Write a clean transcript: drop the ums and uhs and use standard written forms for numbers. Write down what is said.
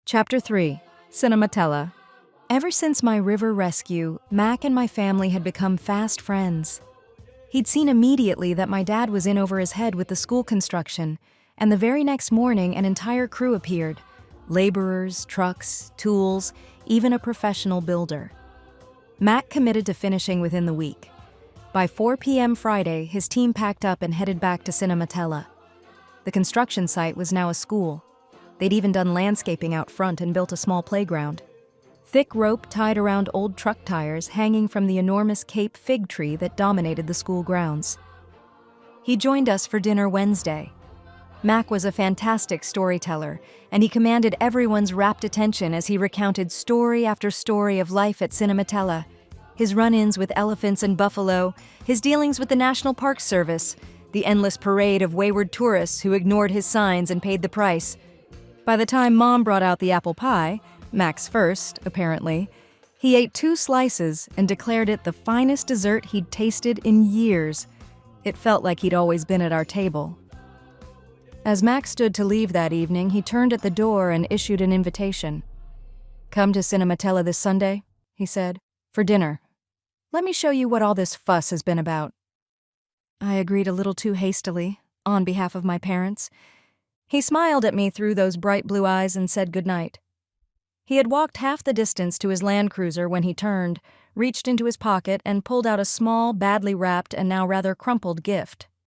Chapter 3. Sinamatella. Ever since my river rescue, Mack and my family had become fast friends. He'd seen immediately that my dad was in over his head with the school construction, and the very next morning an entire crew appeared. Laborers, trucks, tools, even a professional builder. Mack committed to finishing within the week. By 4 p.m. Friday, his team packed up and headed back to Sinamatella. The construction site was now a school. They'd even done landscaping out front and built a small playground. Thick rope tied around old truck tires hanging from the enormous Cape fig tree that dominated the school grounds. He joined us for dinner Wednesday. Mack was a fantastic storyteller, and he commanded everyone's rapt attention as he recounted story after story of life at Sinamatella, his run-ins with elephants and buffalo, his dealings with the National Park Service, the endless parade of wayward tourists who ignored his signs and paid the price. By the time Mom brought out the apple pie, Mack's first, apparently, he ate 2 slices and declared it the finest dessert he'd tasted in years. It felt like he'd always been at our table. As Mack stood to leave that evening, he turned at the door and issued an invitation. "Come to Sinamatella this Sunday," he said, "for dinner. Let me show you what all this fuss has been about." I agreed a little too hastily, on behalf of my parents. He smiled at me through those bright blue eyes and said goodnight. He had walked half the distance to his Land Cruiser when he turned, reached into his pocket, and pulled out a small, badly wrapped and now rather crumpled gift.